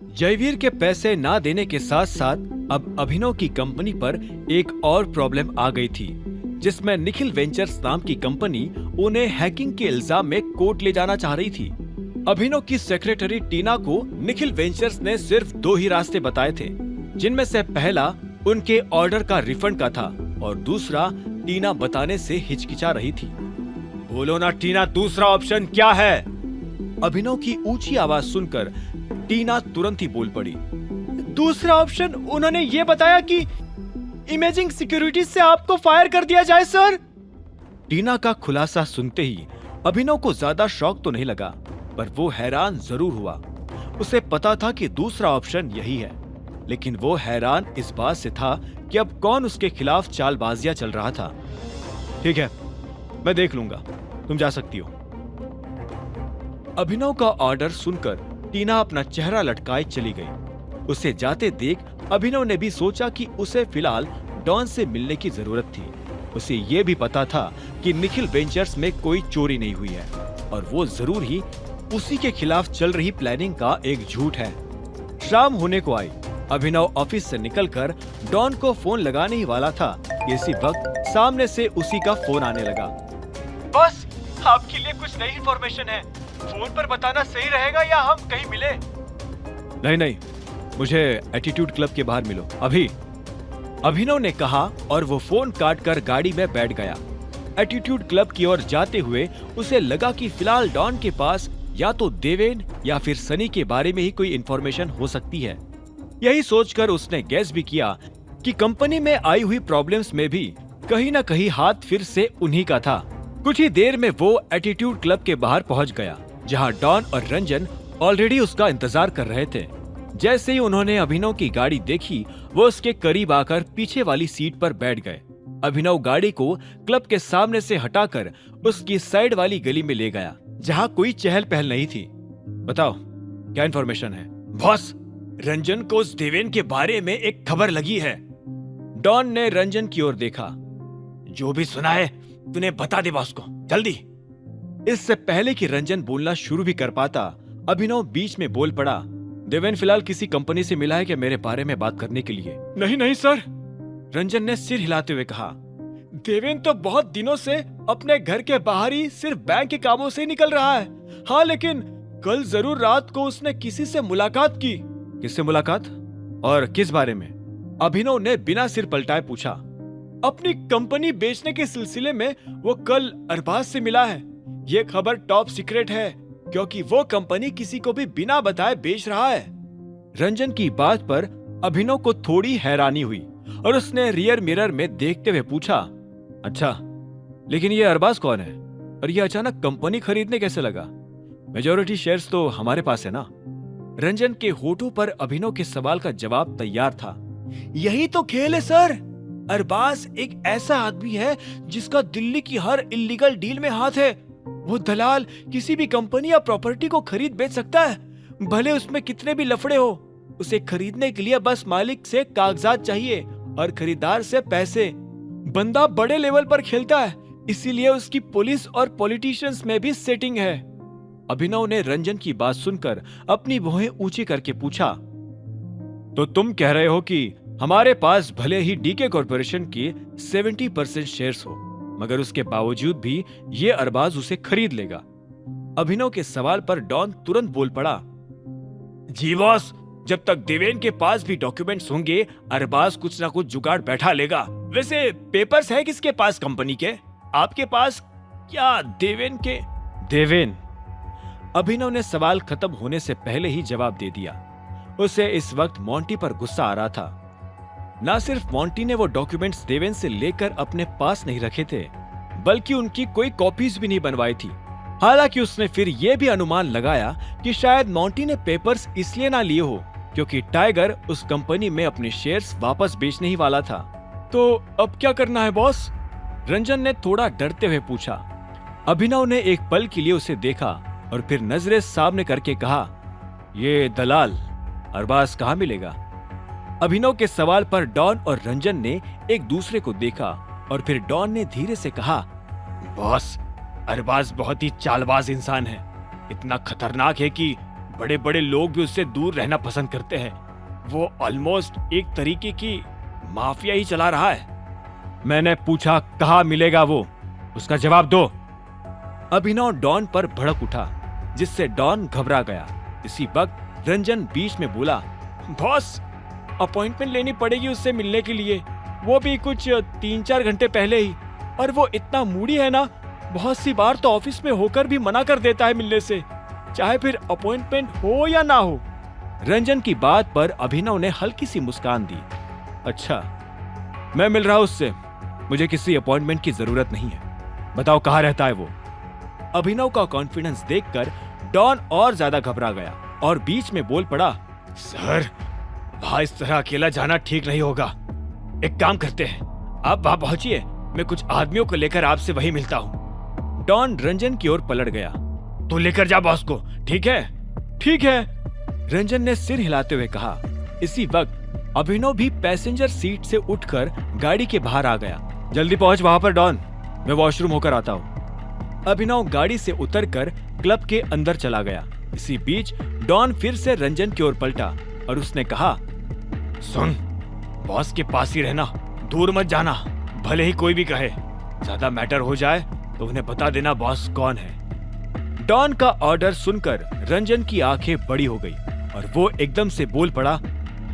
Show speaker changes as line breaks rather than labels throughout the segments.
जयवीर के पैसे ना देने के साथ साथ अब अभिनव की कंपनी पर एक और प्रॉब्लम आ गई थी, जिसमें निखिल वेंचर्स नाम की कंपनी उन्हें हैकिंग के इल्जाम में कोर्ट ले जाना चाह रही थी। अभिनव की सेक्रेटरी टीना को निखिल वेंचर्स ने सिर्फ 2 ही रास्ते बताए थे, जिनमें से पहला उनके ऑर्डर का रिफंड का था और दूसरा टीना बताने से हिचकिचा रही थी। बोलो ना टीना, दूसरा ऑप्शन क्या है? अभिनव की ऊंची आवाज सुनकर टीना तुरंत ही बोल पड़ी। दूसरा ऑप्शन उन्होंने ये बताया कि इमेजिंग सिक्योरिटीज से आपको फायर कर दिया जाए सर। टीना का खुलासा सुनते ही अभिनव को ज्यादा शौक तो नहीं लगा, पर वो हैरान जरूर हुआ। उसे पता था कि दूसरा ऑप्शन यही है, लेकिन वो हैरान इस बात से था कि अब कौन उसके खिलाफ चालबाजियां चल रहा था। ठीक है, मैं देख लूंगा, तुम जा सकती हो। अभिनव का ऑर्डर सुनकर टीना अपना चेहरा लटकाए चली गई। उसे जाते देख अभिनव ने भी सोचा कि उसे फिलहाल डॉन से मिलने की जरूरत थी। उसे ये भी पता था कि निखिल वेंचर्स में कोई चोरी नहीं हुई है और वो जरूर ही उसी के खिलाफ चल रही प्लानिंग का एक झूठ है। शाम होने को आई। अभिनव ऑफिस से निकलकर डॉन को फोन लगाने ही वाला था, इसी वक्त सामने से उसी का फोन आने लगा। बस आपके लिए कुछ नई इन्फॉर्मेशन है, फोन पर बताना सही रहेगा या हम कहीं मिले? नहीं, मुझे एटीट्यूड क्लब के बाहर मिलो अभी, अभिनव ने कहा और वो फोन काट कर गाड़ी में बैठ गया। एटीट्यूड क्लब की ओर जाते हुए उसे लगा कि फिलहाल डॉन के पास या तो देवेन या फिर सनी के बारे में ही कोई इन्फॉर्मेशन हो सकती है। यही सोचकर उसने गैस भी किया कि कंपनी में आई हुई प्रॉब्लम्स में भी कहीं न कहीं हाथ फिर से उन्हीं का था। कुछ ही देर में वो एटीट्यूड क्लब के बाहर पहुंच गया, जहां डॉन और रंजन ऑलरेडी उसका इंतजार कर रहे थे। जैसे ही उन्होंने अभिनव की गाड़ी देखी, वो उसके करीब आकर पीछे वाली सीट पर बैठ गए। अभिनव गाड़ी को क्लब के सामने से हटाकर उसकी साइड वाली गली में ले गया, जहां कोई चहल पहल नहीं थी। बताओ, क्या इन्फॉर्मेशन है? बॉस, रंजन को उस देवेन के बारे में एक खबर लगी है। डॉन ने रंजन की ओर देखा। जो भी सुना है तूने बता दे बॉस को, जल्दी। इससे पहले कि रंजन बोलना शुरू भी कर पाता, अभिनव बीच में बोल पड़ा। देवेन फिलहाल किसी कंपनी से मिला है क्या मेरे बारे में बात करने के लिए? नहीं सर, रंजन ने सिर हिलाते हुए कहा। देवेन तो बहुत दिनों से अपने घर के बाहर ही सिर्फ बैंक के कामों से निकल रहा है। हाँ, लेकिन कल जरूर रात को उसने किसी से मुलाकात की। किससे मुलाकात और किस बारे में? अभिनव ने बिना सिर पलटाए पूछा। अपनी कंपनी बेचने के सिलसिले में वो कल अरबाज से मिला है। ये खबर टॉप सीक्रेट है, क्योंकि वो कंपनी किसी को भी बिना बताए बेच रहा है। रंजन की बात पर अभिनव को थोड़ी हैरानी हुई और उसने रियर मिरर में देखते हुए पूछा, अच्छा, लेकिन ये अरबाज कौन है और ये अचानक कंपनी खरीदने कैसे लगा? मेजॉरिटी शेयर्स तो हमारे पास है ना। रंजन के होठों पर अभिनव के सवाल का जवाब तैयार था। यही तो खेल है सर। अरबाज एक ऐसा आदमी है जिसका दिल्ली की हर इल्लीगल डील में हाथ है। वो दलाल किसी भी कंपनी या प्रॉपर्टी को खरीद बेच सकता है, भले उसमें कितने भी लफड़े हो। उसे खरीदने के लिए बस मालिक से कागजात चाहिए और खरीदार से पैसे। बंदा बड़े लेवल पर खेलता है, इसीलिए उसकी पुलिस और पॉलिटिशियंस में भी सेटिंग है। अभिनव ने रंजन की बात सुनकर अपनी भौहें ऊंची करके पूछा, तो तुम कह रहे हो कि हमारे पास भले ही डीके कॉर्पोरेशन के 70% शेयर्स हो, मगर उसके बावजूद भी ये अरबाज उसे खरीद लेगा? अभिनव के सवाल पर डॉन तुरंत बोल पड़ा, जी बॉस, जब तक देवेन के पास भी डॉक्यूमेंट्स होंगे, अरबाज कुछ ना कुछ जुगाड़ बैठा लेगा। वैसे पेपर्स है किसके पास कंपनी के? आपके पास क्या देवेन के? देवेन? अभिनव ने सवाल खत्म होने से पहले ही जवाब दे दिया। उसे इस वक्त मोंटी पर गुस्सा आ रहा था। ना सिर्फ मोंटी ने वो डॉक्यूमेंट्स देवेन से लेकर अपने पास नहीं रखे थे, बल्कि उनकी कोई कॉपीज भी नहीं बनवाई थी। हालांकि उसने फिर यह भी अनुमान लगाया कि शायद मोंटी ने पेपर्स इसलिए ना लिए हो क्योंकि टाइगर उस कंपनी में अपने शेयर्स वापस बेचने ही वाला था। तो अब क्या करना है बॉस? रंजन ने थोड़ा डरते हुए पूछा। अभिनव ने एक पल के लिए उसे देखा और फिर नजरें सामने करके कहा, ये दलाल अरबाज कहाँ मिलेगा? अभिनव के सवाल पर डॉन और रंजन ने एक दूसरे को देखा और फिर डॉन ने धीरे से कहा, बॉस, अरबाज बहुत ही चालबाज इंसान है। इतना खतरनाक है कि बड़े बड़े लोग भी उससे दूर रहना पसंद करते हैं। वो ऑलमोस्ट एक तरीके की माफिया ही चला रहा है। मैंने पूछा कहाँ मिलेगा वो, उसका जवाब दो। अभिनव डॉन पर भड़क उठा, जिससे डॉन घबरा गया। इसी वक्त रंजन बीच में बोला, बॉस, अपॉइंटमेंट लेनी पड़ेगी उससे मिलने के लिए, वो भी कुछ 3-4 घंटे पहले ही। और वो इतना मूडी है ना, बहुत सी बार तो ऑफिस में होकर भी मना कर देता है मिलने से, चाहे फिर अपॉइंटमेंट हो या ना हो। रंजन की बात पर अभिनव ने हल्की सी मुस्कान दी। अच्छा, मैं मिल रहा हूं उससे, मुझे किसी अपॉइंटमेंट की जरूरत नहीं है, बताओ कहाँ रहता है वो। अभिनव का कॉन्फिडेंस देखकर डॉन और ज्यादा घबरा गया और बीच में बोल पड़ा, सर, वहां इस तरह अकेला जाना ठीक नहीं होगा। एक काम करते हैं, आप वहां पहुंचिए, मैं कुछ आदमियों को लेकर आपसे वहीं मिलता हूं। डॉन रंजन की ओर पलट गया। तो लेकर जा बॉस को, ठीक है? ठीक है, रंजन ने सिर हिलाते हुए कहा। इसी वक्त अभिनव भी पैसेंजर सीट से उठकर गाड़ी के बाहर आ गया। जल्दी पहुंच वहां पर डॉन, मैं वॉशरूम होकर आता हूं। अभिनव गाड़ी से उतरकर क्लब के अंदर चला गया। इसी बीच डॉन फिर से रंजन की ओर पलटा और उसने कहा, सुन, बॉस के पास ही रहना, दूर मत जाना, भले ही कोई भी कहे। ज्यादा मैटर हो जाए तो उन्हें बता देना बॉस कौन है। डॉन का ऑर्डर सुनकर रंजन की आंखें बड़ी हो गई और वो एकदम से बोल पड़ा,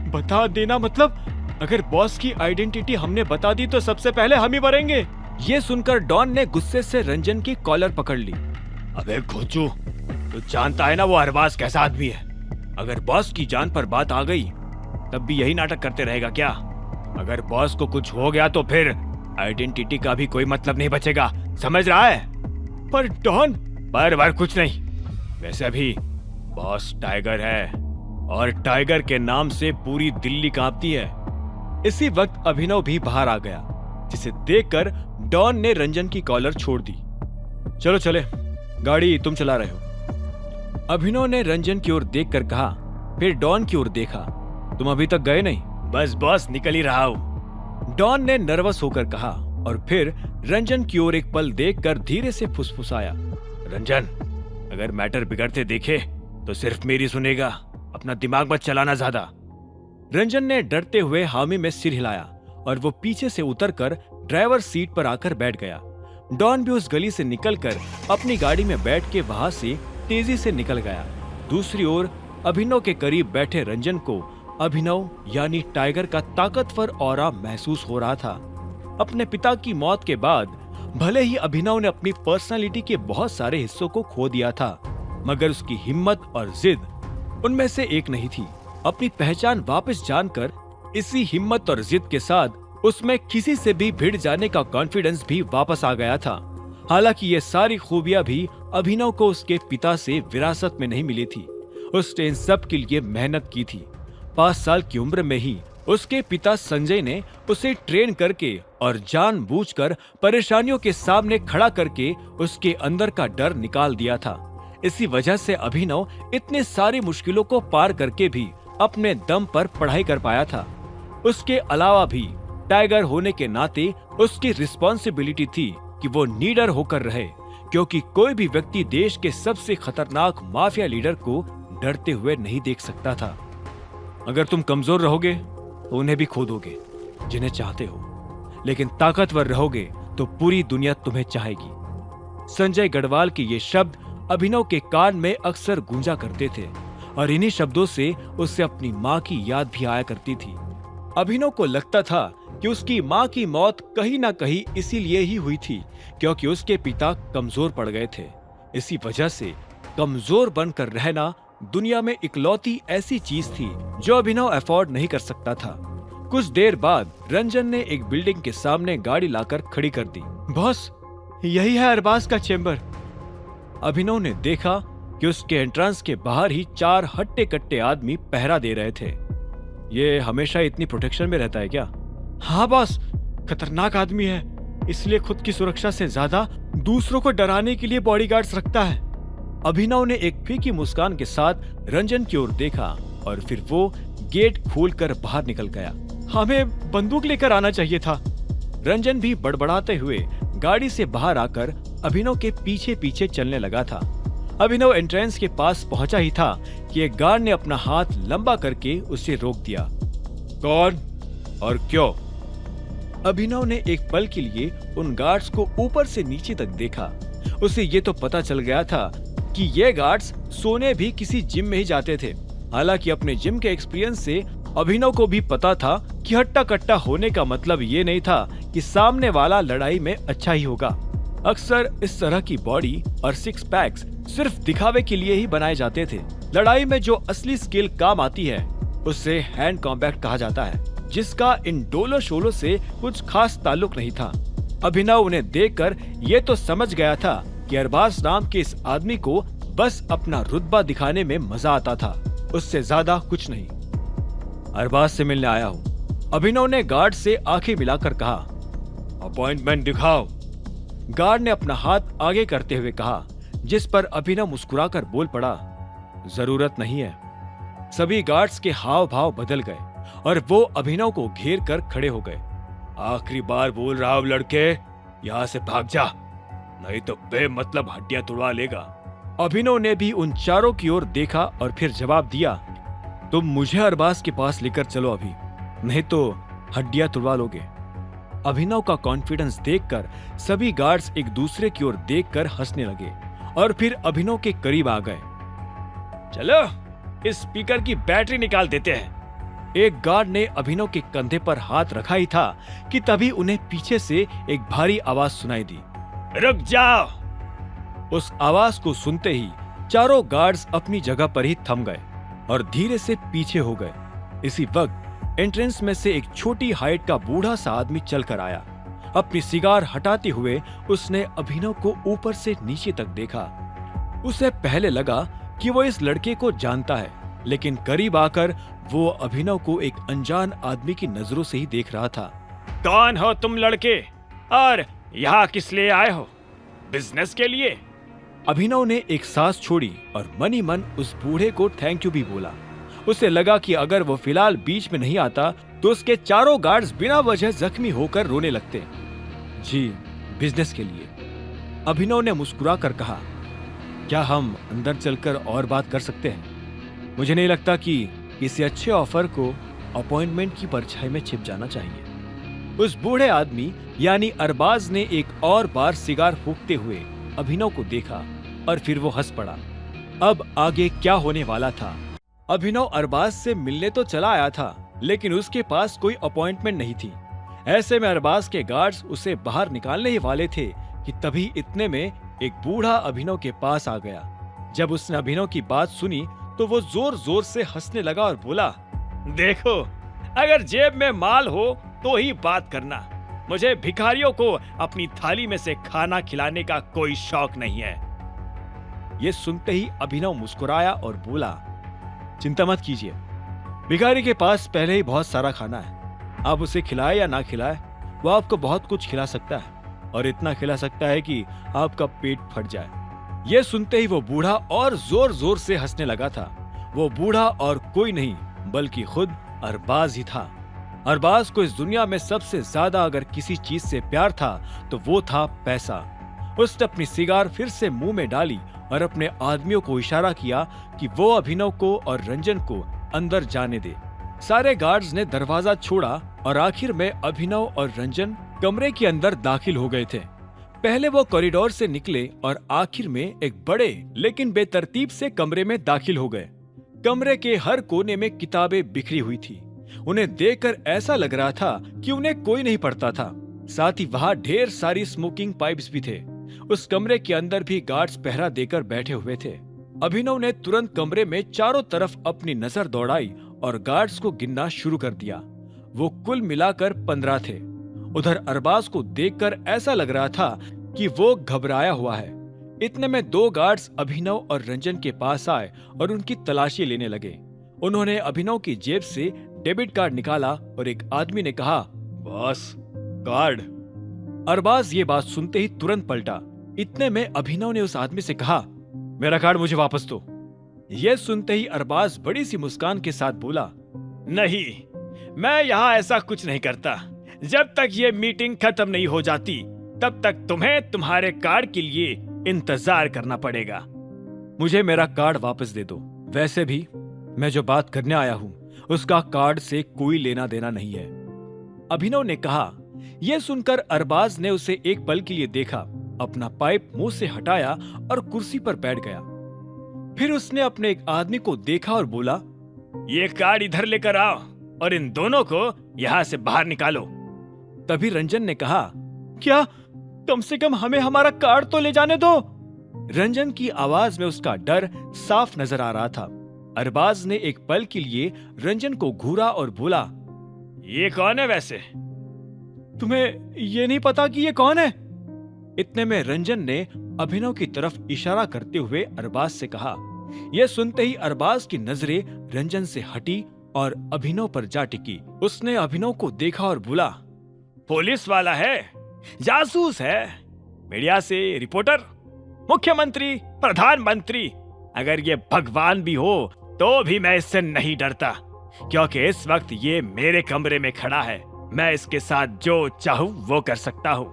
बता देना मतलब? अगर बॉस की आइडेंटिटी हमने बता दी तो सबसे पहले हम ही मरेंगे। ये सुनकर डॉन ने गुस्से से रंजन की कॉलर पकड़ ली। अबे घोचू, तू जानता है ना वो अरबाज कैसा आदमी है। अगर बॉस की जान पर बात आ गई तब भी यही नाटक करते रहेगा क्या? अगर बॉस को कुछ हो गया तो फिर आइडेंटिटी का भी कोई मतलब नहीं बचेगा, समझ रहा है? पर डॉन, पर कुछ नहीं। वैसे भी बॉस टाइगर है और टाइगर के नाम से पूरी दिल्ली कांपती है। इसी वक्त अभिनव भी बाहर आ गया, जिसे देखकर डॉन ने रंजन की कॉलर छोड़ दी। चलो चले, गाड़ी तुम चला रहे हो। अभिनव ने रंजन की ओर देखकर कहा, फिर डॉन की ओर देखा। तुम अभी तक गए नहीं? बस बॉस, निकल ही रहा हूं, डॉन ने नर्वस होकर कहा और फिर रंजन की ओर एक पल देखकर धीरे से फुसफुसाया, रंजन, अगर मैटर बिगड़ते देखे तो सिर्फ मेरी सुनेगा, अपना दिमाग मत चलाना ज्यादा। रंजन ने डरते हुए हामी में सिर हिलाया और वो पीछे से उतरकर ड्राइवर सीट पर आकर बैठ गया। डॉन भी उस गली से निकलकर अपनी गाड़ी में बैठ के वहां से तेजी से निकल गया। दूसरी ओर अभिनव के करीब बैठे रंजन को अभिनव यानी टाइगर का ताकतवर ऑरा महसूस हो रहा था। अपने पिता की मौत के बाद भले ही अभिनव ने अपनी पर्सनालिटी के बहुत सारे हिस्सों को खो दिया था, मगर उसकी हिम्मत और जिद उनमें से एक नहीं थी। अपनी पहचान वापस जानकर इसी हिम्मत और जिद के साथ उसमें किसी से भी भिड़ जाने का कॉन्फिडेंस भी वापस आ गया था। हालांकि ये सारी खूबियां भी अभिनव को उसके पिता से विरासत में नहीं मिली थी। उसने इन सब के लिए मेहनत की थी। 5 साल की उम्र में ही उसके पिता संजय ने उसे ट्रेन करके और जानबूझकर परेशानियों के सामने खड़ा करके उसके अंदर का डर निकाल दिया था। इसी वजह से अभिनव इतने सारी मुश्किलों को पार करके भी अपने दम पर पढ़ाई कर पाया था। उसके अलावा भी टाइगर होने के नाते उसकी रिस्पॉन्सिबिलिटी थी कि वो नीडर होकर रहे, क्योंकि कोई भी व्यक्ति देश के सबसे खतरनाक माफिया लीडर को डरते हुए नहीं देख सकता था। अगर तुम कमजोर रहोगे तो उन्हें भी खो दोगे जिन्हें चाहते हो, लेकिन ताकतवर रहोगे तो पूरी दुनिया तुम्हें चाहेगी। संजय गढ़वाल के ये शब्द अभिनव के कान में अक्सर गूंजा करते थे और इन्हीं शब्दों से उससे अपनी माँ की याद भी आया करती थी। अभिनव को लगता था कि उसकी माँ की मौत कहीं ना कहीं इसीलिए ही हुई थी क्योंकि उसके पिता कमजोर पड़ गए थे। इसी वजह से कमजोर बनकर रहना दुनिया में इकलौती ऐसी चीज थी जो अभिनव अफोर्ड नहीं कर सकता था। कुछ देर बाद रंजन ने एक बिल्डिंग के सामने गाड़ी लाकर खड़ी कर दी। बॉस, यही है अरबाज का चेंबर। अभिनव ने देखा कि उसके एंट्रेंस के बाहर ही 4 हट्टे कट्टे आदमी पहरा दे रहे थे। ये हमेशा इतनी प्रोटेक्शन में रहता है क्या? हाँ बॉस, खतरनाक आदमी है, इसलिए खुद की सुरक्षा से ज्यादा दूसरों को डराने के लिए बॉडीगार्ड्स रखता है। अभिनव ने एक फीकी मुस्कान के साथ रंजन की ओर देखा और फिर वो गेट खोलकर बाहर निकल गया। हमें बंदूक लेकर आना चाहिए था। रंजन भी बड़बड़ाते हुए गाड़ी से बाहर आकर अभिनव के पीछे पीछे चलने लगा था। अभिनव एंट्रेंस के पास पहुंचा ही था कि एक गार्ड ने अपना हाथ लंबा करके उसे रोक दिया। कौन और क्यों? अभिनव ने एक पल के लिए उन गार्ड्स को ऊपर से नीचे तक देखा। उसे ये तो पता चल गया था कि ये गार्ड्स सोने भी किसी जिम में ही जाते थे। हालांकि अपने जिम के एक्सपीरियंस से अभिनव को भी पता था कि हट्टा कट्टा होने का मतलब ये नहीं था कि सामने वाला लड़ाई में अच्छा ही होगा। अक्सर इस तरह की बॉडी और सिक्स पैक्स सिर्फ दिखावे के लिए ही बनाए जाते थे। लड़ाई में जो असली स्किल काम आती है उसे हैंड कॉम्बैट कहा जाता है, जिसका इन डोलो शोलो से कुछ खास ताल्लुक नहीं था। अभिनव उन्हें देखकर ये तो समझ गया था कि अरबाज नाम के इस आदमी को बस अपना रुतबा दिखाने में मजा आता था, उससे ज्यादा कुछ नहीं। अरबाज से मिलने आया हूँ, अभिनव ने गार्ड से आंखें मिलाकर कहा। अपॉइंटमेंट दिखाओ। गार्ड ने अपना हाथ आगे करते हुए कहा, जिस पर अभिनव मुस्कुराकर बोल पड़ा, जरूरत नहीं है। सभी गार्ड्स के हाव भाव बदल गए और वो अभिनव को घेर कर खड़े हो गए। आखिरी बार बोल रहा हूं लड़के, यहाँ से भाग जा, नहीं तो बेमतलब हड्डियां तुड़वा लेगा। अभिनव ने भी उन चारों की ओर देखा और फिर जवाब दिया, तुम मुझे अरबाज के पास लेकर चलो अभी, नहीं तो हड्डियां तुड़वा लोगे। अभिनव का कॉन्फिडेंस देखकर सभी गार्ड्स एक दूसरे की ओर देखकर हंसने लगे और फिर अभिनव के करीब आ गए। चलो इस स्पीकर की बैटरी निकाल देते हैं। एक गार्ड ने अभिनव के कंधे पर हाथ रखा ही था कि तभी उन्हें पीछे से एक भारी आवाज सुनाई दी, रुक जाओ। उस आवाज को सुनते ही चारों गार्ड्स अपनी जगह पर ही थम गए और धीरे से पीछे हो गए। इसी वक्त एंट्रेंस में से एक छोटी हाइट का बूढ़ा सा आदमी चलकर आया। अपनी सिगार हटाते हुए उसने अभिनव को ऊपर से नीचे तक देखा। उसे पहले लगा कि वो इस लड़के को जानता है, लेकिन करीब आकर वो अभिनव को एक अनजान आदमी की नजरों से ही देख रहा था। कौन हो तुम लड़के, और यहाँ किस लिए आए हो? बिजनेस के लिए? अभिनव ने एक सांस छोड़ी और मन ही मन उस बूढ़े को थैंक यू भी बोला। उसे लगा कि अगर वो फिलहाल बीच में नहीं आता तो उसके चारों गार्ड्स बिना वजह जख्मी होकर रोने लगते। जी, बिजनेस के लिए। अभिनव ने मुस्कुरा कर कहा, क्या हम अंदर चलकर और बात कर सकते हैं? मुझे नहीं लगता कि किसी अच्छे ऑफर को अपॉइंटमेंट की परछाई में छिप जाना चाहिए। उस बूढ़े आदमी यानी अरबाज ने एक और बार सिगार फूंकते हुए अभिनव को देखा और फिर वो हंस पड़ा। अब आगे क्या होने वाला था? अभिनव अरबाज से मिलने तो चला आया था, लेकिन उसके पास कोई अपॉइंटमेंट नहीं थी। ऐसे में अरबाज के गार्ड्स उसे बाहर निकालने ही वाले थे कि तभी इतने में एक बूढ़ा अभिनव के पास आ गया। जब उसने अभिनव की बात सुनी तो वो जोर जोर से हंसने लगा और बोला, देखो, अगर जेब में माल हो तो ही बात करना। मुझे भिखारियों को अपनी थाली में से खाना खिलाने का कोई शौक नहीं है। ये सुनते ही अभिनव मुस्कुराया और बोला, चिंता मत कीजिए, भिखारी के पास पहले ही बहुत सारा खाना है। आप उसे खिलाए या ना खिलाए, वो आपको बहुत कुछ खिला सकता है और इतना खिला सकता है कि आपका पेट फट जाए। ये सुनते ही वो बूढ़ा और जोर जोर से हंसने लगा था। वो बूढ़ा और कोई नहीं बल्कि खुद अरबाज ही था। अरबाज को इस दुनिया में सबसे ज्यादा अगर किसी चीज से प्यार था तो वो था पैसा। उसने अपनी सिगार फिर से मुंह में डाली और अपने आदमियों को इशारा किया कि वो अभिनव को और रंजन को अंदर जाने दे। सारे गार्ड्स ने दरवाजा छोड़ा और आखिर में अभिनव और रंजन कमरे के अंदर दाखिल हो गए थे। पहले वो कॉरिडोर से निकले और आखिर में एक बड़े लेकिन बेतरतीब से कमरे में दाखिल हो गए। कमरे के हर कोने में किताबें बिखरी हुई थी। उन्हें देखकर ऐसा लग रहा था कि उन्हें कोई नहीं पढ़ता था। साथ ही वहां ढेर सारी स्मोकिंग पाइप्स भी थे। उस कमरे के अंदर भी गार्ड्स पहरा देकर बैठे हुए थे। अभिनव ने तुरंत कमरे में चारों तरफ अपनी नजर दौड़ाई और गार्ड्स को गिनना शुरू कर दिया। वो कुल मिलाकर 15 थे। उधर अरबाज को देखकर ऐसा लग रहा था कि वो घबराया हुआ है। इतने में 2 गार्ड्स अभिनव और रंजन के पास आए और उनकी तलाशी लेने लगे। उन्होंने अभिनव की जेब से डेबिट कार्ड निकाला और एक आदमी ने कहा, बॉस, कार्ड। अरबाज ये बात सुनते ही तुरंत पलटा। इतने में अभिनव ने उस आदमी से कहा, मेरा कार्ड मुझे वापस दो। यह सुनते ही अरबाज बड़ी सी मुस्कान के साथ बोला, नहीं, मैं यहाँ ऐसा कुछ नहीं करता। जब तक ये मीटिंग खत्म नहीं हो जाती तब तक तुम्हें तुम्हारे कार्ड के लिए इंतजार करना पड़ेगा। मुझे मेरा कार्ड वापस दे दो। वैसे भी मैं जो बात करने आया हूं उसका कार्ड से कोई लेना देना नहीं है, अभिनव ने कहा। यह सुनकर अरबाज ने उसे एक पल के लिए देखा, अपना पाइप मुंह से हटाया और कुर्सी पर बैठ गया। फिर उसने अपने एक आदमी को देखा और बोला, ये कार्ड इधर लेकर आओ और इन दोनों को यहां से बाहर निकालो। तभी रंजन ने कहा, क्या? कम से कम हमें हमारा कार्ड तो ले जाने दो। रंजन की आवाज में उसका डर साफ नजर आ रहा था। अरबाज ने एक पल के लिए रंजन को घूरा और बोला, ये कौन है वैसे? तुम्हें ये नहीं पता कि ये कौन है? इतने में रंजन ने अभिनव की तरफ इशारा करते हुए अरबाज से कहा। यह सुनते ही अरबाज की नजरें रंजन से हटी और अभिनव पर जा टिकी। उसने अभिनव को देखा और बोला, पुलिस वाला है, जासूस है, मीडिया से रिपोर्टर, मुख्यमंत्री, प्रधानमंत्री, अगर ये भगवान भी हो तो भी मैं इससे नहीं डरता, क्योंकि इस वक्त ये मेरे कमरे में खड़ा है। मैं इसके साथ जो चाहूं वो कर सकता हूं।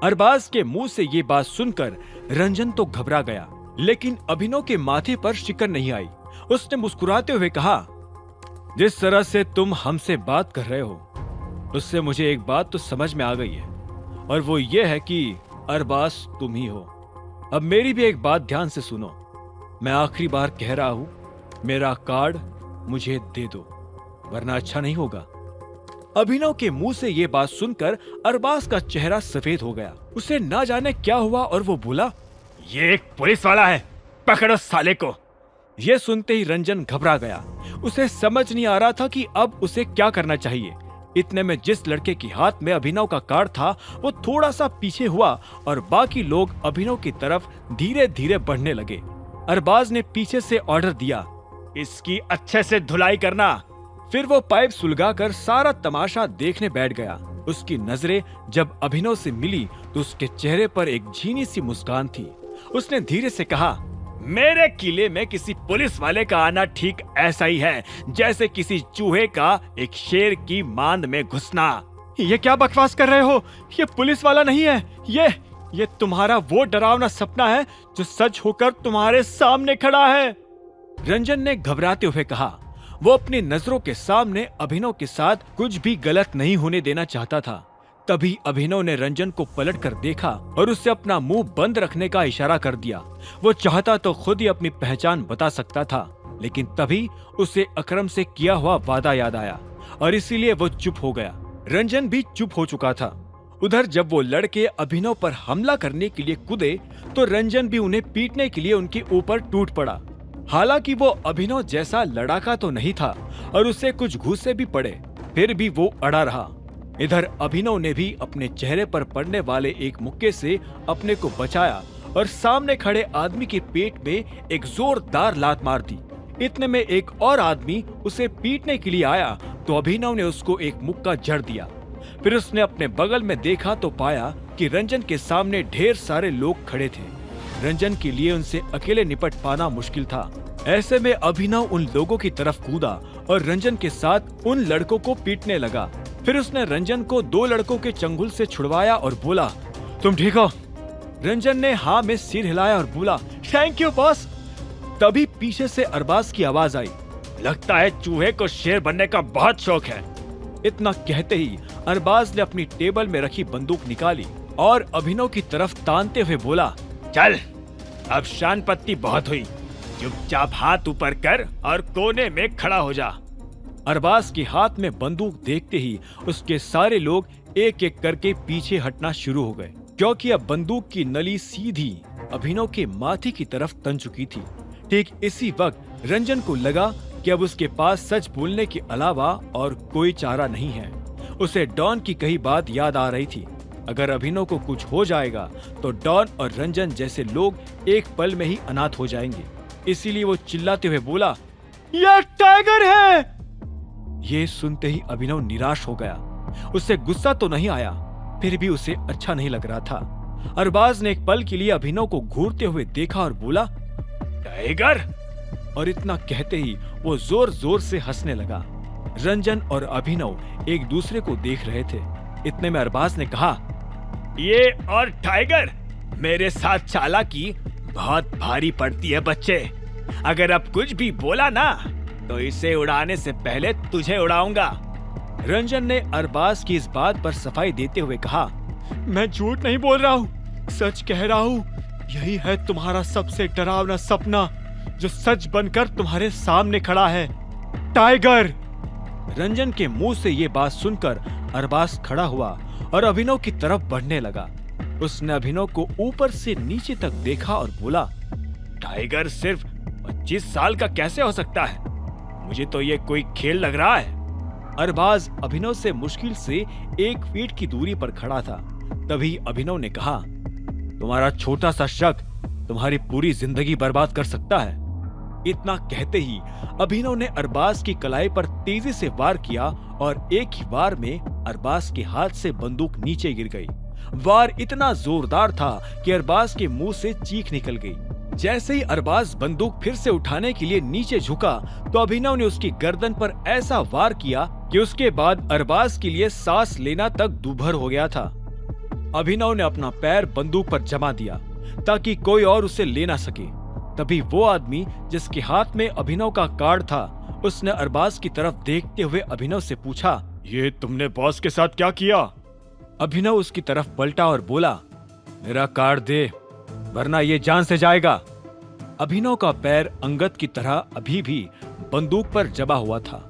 अरबाज के मुंह से ये बात सुनकर रंजन तो घबरा गया, लेकिन अभिनव के माथे पर शिकन नहीं आई। उसने मुस्कुराते हुए कहा, जिस तरह से तुम हमसे बात कर रहे हो उससे मुझे एक बात तो समझ में आ गई है, और वो ये है कि अरबाज तुम ही हो। अब मेरी भी एक बात ध्यान से सुनो। मैं आखिरी बार कह रहा हूं, मेरा कार्ड मुझे दे दो, वरना अच्छा नहीं होगा। अभिनव के मुंह से ये बात सुनकर अरबाज का चेहरा सफेद हो गया। उसे ना जाने क्या हुआ और वो बोला, ये एक पुलिस वाला है, पकड़ो साले को। ये सुनते ही रंजन घबरा गया। उसे समझ नहीं आ रहा था कि अब उसे क्या करना चाहिए। इतने में जिस लड़के के हाथ में अभिनव का कार्ड था वो थोड़ा सा पीछे हुआ और बाकी लोग अभिनव की तरफ धीरे धीरे बढ़ने लगे। अरबाज ने पीछे से ऑर्डर दिया, इसकी अच्छे से धुलाई करना। फिर वो पाइप सुलगाकर सारा तमाशा देखने बैठ गया। उसकी नजरें जब अभिनव से मिली तो उसके चेहरे पर एक झीनी सी मुस्कान थी। उसने धीरे से कहा, मेरे किले में किसी पुलिस वाले का आना ठीक ऐसा ही है जैसे किसी चूहे का एक शेर की मांद में घुसना। ये क्या बकवास कर रहे हो? ये पुलिस वाला नहीं है, ये तुम्हारा वो डरावना सपना है जो सच होकर तुम्हारे सामने खड़ा है। रंजन ने घबराते हुए कहा। वो अपनी नजरों के सामने अभिनव के साथ कुछ भी गलत नहीं होने देना चाहता था। तभी अभिनव ने रंजन को पलट कर देखा और उससे अपना मुंह बंद रखने का इशारा कर दिया। वो चाहता तो खुद ही अपनी पहचान बता सकता था, लेकिन तभी उसे अकरम से किया हुआ वादा याद आया और इसीलिए वो चुप हो गया। रंजन भी चुप हो चुका था। उधर जब वो लड़के अभिनव पर हमला करने के लिए कूदे तो रंजन भी उन्हें पीटने के लिए उनके ऊपर टूट पड़ा। हालांकि वो अभिनव जैसा लड़ाका तो नहीं था और उसे कुछ घूसे भी पड़े, फिर भी वो अड़ा रहा। इधर अभिनव ने भी अपने चेहरे पर पड़ने वाले एक मुक्के से अपने को बचाया और सामने खड़े आदमी के पेट में एक जोरदार लात मार दी। इतने में एक और आदमी उसे पीटने के लिए आया तो अभिनव ने उसको एक मुक्का जड़ दिया। फिर उसने अपने बगल में देखा तो पाया कि रंजन के सामने ढेर सारे लोग खड़े थे। रंजन के लिए उनसे अकेले निपट पाना मुश्किल था। ऐसे में अभिनव उन लोगों की तरफ कूदा और रंजन के साथ उन लड़कों को पीटने लगा। फिर उसने रंजन को दो लड़कों के चंगुल से छुड़वाया और बोला, तुम ठीक हो? रंजन ने हाँ में सिर हिलाया और बोला, थैंक यू बॉस। तभी पीछे से अरबाज की आवाज आई, लगता है चूहे को शेर बनने का बहुत शौक है। इतना कहते ही अरबाज ने अपनी टेबल में रखी बंदूक निकाली और अभिनव की तरफ तानते हुए बोला, चल अब शान पत्ती बहुत हुई, चुपचाप हाथ ऊपर कर और कोने में खड़ा हो जा। अरबाज के हाथ में बंदूक देखते ही उसके सारे लोग एक एक करके पीछे हटना शुरू हो गए, क्योंकि अब बंदूक की नली सीधी अभिनव के माथे की तरफ तन चुकी थी। ठीक इसी वक्त रंजन को लगा कि अब उसके पास सच बोलने के अलावा और कोई चारा नहीं है। उसे डॉन की कही बात याद आ रही थी, अगर अभिनव को कुछ हो जाएगा तो डॉन और रंजन जैसे लोग एक पल में ही अनाथ हो जाएंगे। इसीलिए वो चिल्लाते हुए बोला, यह टाइगर है। ये सुनते ही अभिनव निराश हो गया। उसे गुस्सा तो नहीं आया, फिर भी उसे अच्छा नहीं लग रहा था। अरबाज ने एक पल के लिए अभिनव को घूरते हुए देखा और बोला, टाइगर। और इतना कहते ही वो जोर जोर से हंसने लगा। रंजन और अभिनव एक दूसरे को देख रहे थे। इतने में अरबाज ने कहा, ये और टाइगर मेरे साथ चालाकी बहुत भारी पड़ती है बच्चे। अगर अब कुछ भी बोला ना तो इसे उड़ाने से पहले तुझे उड़ाऊंगा। रंजन ने अरबाज की इस बात पर सफाई देते हुए कहा, मैं झूठ नहीं बोल रहा हूँ, सच कह रहा हूँ। यही है तुम्हारा सबसे डरावना सपना जो सच बनकर तुम्हारे सामने खड़ा है, टाइगर। रंजन के मुंह से ये बात सुनकर अरबाज खड़ा हुआ और अभिनव की तरफ बढ़ने लगा। उसने अभिनव को ऊपर से नीचे तक देखा और बोला, टाइगर सिर्फ 25 साल का कैसे हो सकता है? मुझे तो ये कोई खेल लग रहा है। अरबाज अभिनव से मुश्किल से 1 फीट की दूरी पर खड़ा था। तभी अभिनव ने कहा, तुम्हारा छोटा सा शक तुम्हारी पूरी जिंदगी बर्बाद कर सकता है। इतना कहते ही अभिनव ने अरबाज की कलाई पर तेजी से वार किया और एक ही वार में अरबाज के हाथ से बंदूक नीचे गिर गई। वार इतना जोरदार था कि अरबाज के मुंह से चीख निकल गई। जैसे ही अरबाज बंदूक फिर से उठाने के लिए नीचे झुका तो अभिनव ने उसकी गर्दन पर ऐसा वार किया कि उसके बाद अरबाज के लिए सांस लेना तक दूभर हो गया था। अभिनव ने अपना पैर बंदूक पर जमा दिया ताकि कोई और उसे ले ना सके। तभी वो आदमी जिसके हाथ में अभिनव का कार्ड था, उसने अरबाज की तरफ देखते हुए अभिनव से पूछा, ये तुमने बॉस के साथ क्या किया? अभिनव उसकी तरफ पलटा और बोला, मेरा कार्ड दे वरना ये जान से जाएगा। अभिनव का पैर अंगद की तरह अभी भी बंदूक पर जमा हुआ था।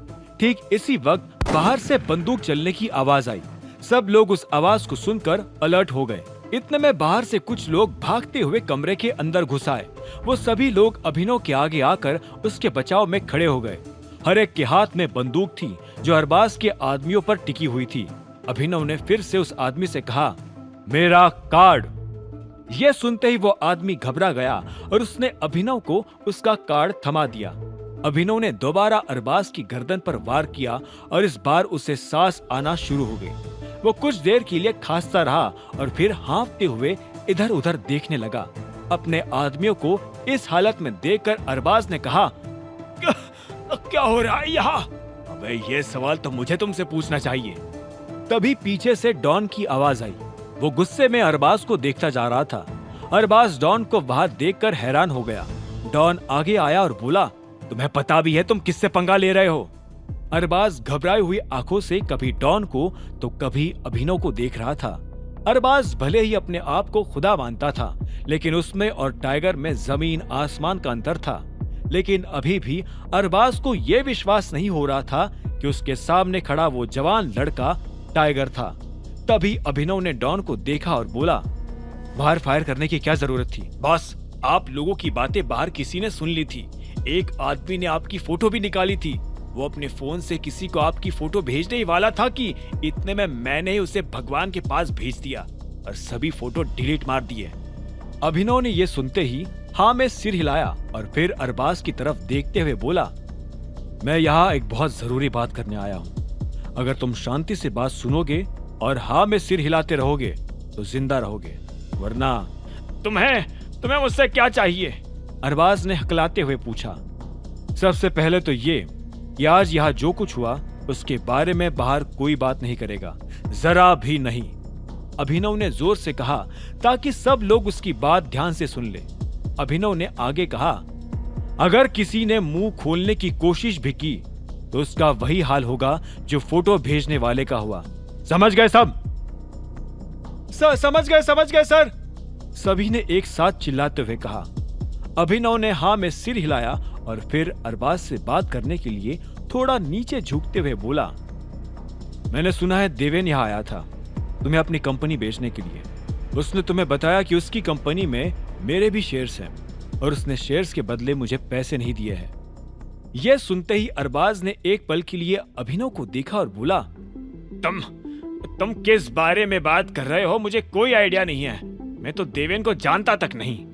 ठीक इसी वक्त बाहर से बंदूक चलने की आवाज आई। सब लोग उस आवाज को सुनकर अलर्ट हो गए। इतने में बाहर से कुछ लोग भागते हुए कमरे के अंदर घुस आए। वो सभी लोग अभिनव के आगे आकर उसके बचाव में खड़े हो गए। हर एक के हाथ में बंदूक थी जो अरबाज के आदमियों पर टिकी हुई थी। अभिनव ने फिर से उस आदमी से कहा, मेरा कार्ड। यह सुनते ही वो आदमी घबरा गया और उसने अभिनव को उसका कार्ड थमा दिया। अभिनव ने दोबारा अरबाज की गर्दन पर वार किया और इस बार उसे सांस आना शुरू हो गई। वो कुछ देर के लिए खांसता रहा और फिर हांफते हुए इधर उधर देखने लगा। अपने आदमियों को इस हालत में देखकर अरबाज ने कहा, क्या हो रहा है यहाँ? अबे ये सवाल तो मुझे तुमसे पूछना चाहिए। तभी पीछे से डॉन की आवाज आई। वो गुस्से में अरबाज को देखता जा रहा था। अरबाज डॉन को वहां देखकर हैरान हो गया। डॉन आगे आया और बोला, तुम्हें पता भी है तुम किससे पंगा ले रहे हो? अरबाज घबराई हुई आंखों से कभी डॉन को तो कभी अभिनव को देख रहा था। अरबाज भले ही अपने आप को खुदा मानता था, लेकिन उसमें और टाइगर में जमीन आसमान का अंतर था। लेकिन अभी भी अरबाज को यह विश्वास नहीं हो रहा था कि उसके सामने खड़ा वो जवान लड़का टाइगर था। तभी अभिनव ने डॉन को देखा और बोला, बाहर फायर करने की क्या जरूरत थी? बॉस, आप लोगों की बातें बाहर किसी ने सुन ली थी। एक आदमी ने आपकी फोटो भी निकाली थी। वो अपने फोन से किसी को आपकी फोटो भेजने ही वाला था कि इतने में मैंने ही उसे भगवान के पास भेज दिया और सभी फोटो डिलीट मार दिए। अभिनव ने ये सुनते ही हाँ में सिर हिलाया और फिर अरबाज की तरफ देखते हुए बोला, मैं यहाँ एक बहुत जरूरी बात करने आया हूँ। अगर तुम शांति से बात सुनोगे और हाँ में सिर हिलाते रहोगे तो जिंदा रहोगे, वरना तुम्हें मुझसे क्या चाहिए? अरबाज ने हकलाते हुए पूछा। सबसे पहले तो ये कि आज यहाँ जो कुछ हुआ उसके बारे में बाहर कोई बात नहीं करेगा, जरा भी नहीं। अभिनव ने जोर से कहा ताकि सब लोग उसकी बात ध्यान से सुन ले। अभिनव ने आगे कहा, अगर किसी ने मुंह खोलने की कोशिश भी की तो उसका वही हाल होगा जो फोटो भेजने वाले का हुआ। समझ गए सब? समझ गए सर। सभी ने एक साथ चिल्लाते हुए कहा। अभिनव ने हाँ में सिर हिलाया और फिर अरबाज से बात करने के लिए थोड़ा नीचे झुकते हुए बोला, मैंने सुना है देवेन यहाँ आया था तुम्हें अपनी कंपनी बेचने के लिए। उसने तुम्हें बताया कि उसकी कंपनी में मेरे भी शेयर्स हैं और उसने शेयर्स के बदले मुझे पैसे नहीं दिए हैं। यह सुनते ही अरबाज ने एक पल के लिए अभिनव को देखा और बोला, तुम किस बारे में बात कर रहे हो? मुझे कोई आइडिया नहीं है। मैं तो देवेन को जानता तक नहीं।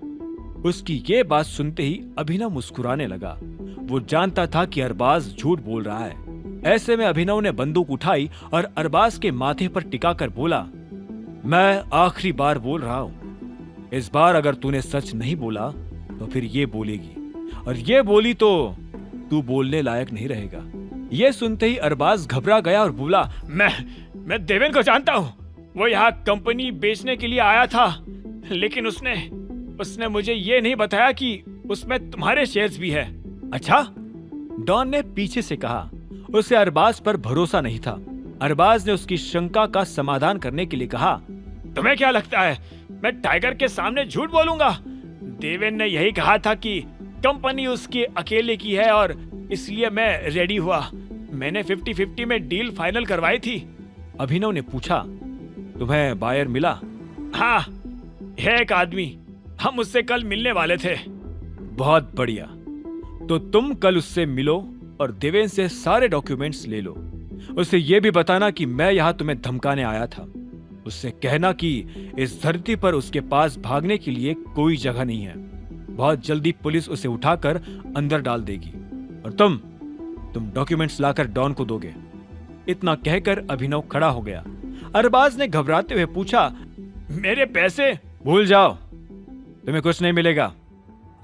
उसकी ये बात सुनते ही अभिनव मुस्कुराने लगा। वो जानता था कि अरबाज झूठ बोल रहा है। ऐसे में अभिनव ने बंदूक उठाई और अरबाज के माथे पर टिकाकर बोला, मैं आखिरी बार बोल रहा हूँ, इस बार अगर तूने सच नहीं बोला तो फिर ये बोलेगी, और ये बोली तो तू बोलने लायक नहीं रहेगा। ये सुनते ही अरबाज घबरा गया और बोला, मैं देवेन को जानता हूँ। वो यहाँ कंपनी बेचने के लिए आया था, लेकिन उसने उसने मुझे ये नहीं बताया कि उसमें तुम्हारे शेयर्स भी है। अच्छा? डॉन ने पीछे से कहा। उसे अरबाज पर भरोसा नहीं था। अरबाज ने उसकी शंका का समाधान करने के लिए कहा, तुम्हें क्या लगता है मैं टाइगर के सामने झूठ बोलूंगा? देवेन ने यही कहा था कि कंपनी उसकी अकेले की है और इसलिए मैं रेडी हुआ। मैंने 50-50 में डील फाइनल करवाई थी। अभिनव ने पूछा, तुम्हें बायर मिला? हाँ, है एक आदमी, हम उससे कल मिलने वाले थे। बहुत बढ़िया, तो तुम कल उससे मिलो और देवेन से सारे डॉक्यूमेंट्स ले लो। उसे यह भी बताना कि मैं यहां तुम्हें धमकाने आया था। उससे कहना कि इस धरती पर उसके पास भागने के लिए कोई जगह नहीं है। बहुत जल्दी पुलिस उसे उठाकर अंदर डाल देगी और तुम डॉक्यूमेंट्स लाकर डॉन को दोगे। इतना कहकर अभिनव खड़ा हो गया। अरबाज ने घबराते हुए पूछा, मेरे पैसे? भूल जाओ, तुम्हें कुछ नहीं मिलेगा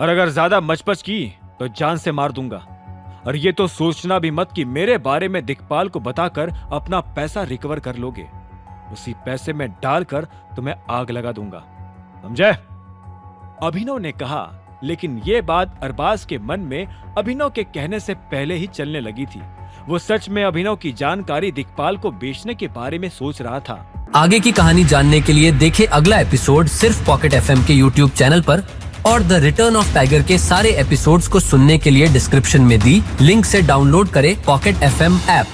और अगर ज्यादा मचपच की तो जान से मार दूंगा। और ये तो सोचना भी मत कि मेरे बारे में दिक्पाल को बताकर अपना पैसा रिकवर कर लोगे। उसी पैसे में डालकर तुम्हें आग लगा दूंगा, समझे? अभिनव ने कहा, लेकिन यह बात अरबाज के मन में अभिनव के कहने से पहले ही चलने लगी थी। वो सच में अभिनव की जानकारी दिक्पाल को बेचने के बारे में सोच रहा था।
आगे की कहानी जानने के लिए देखें अगला एपिसोड सिर्फ पॉकेट एफएम के यूट्यूब चैनल पर और द रिटर्न ऑफ टाइगर के सारे एपिसोड्स को सुनने के लिए डिस्क्रिप्शन में दी लिंक से डाउनलोड करें पॉकेट एफएम ऐप।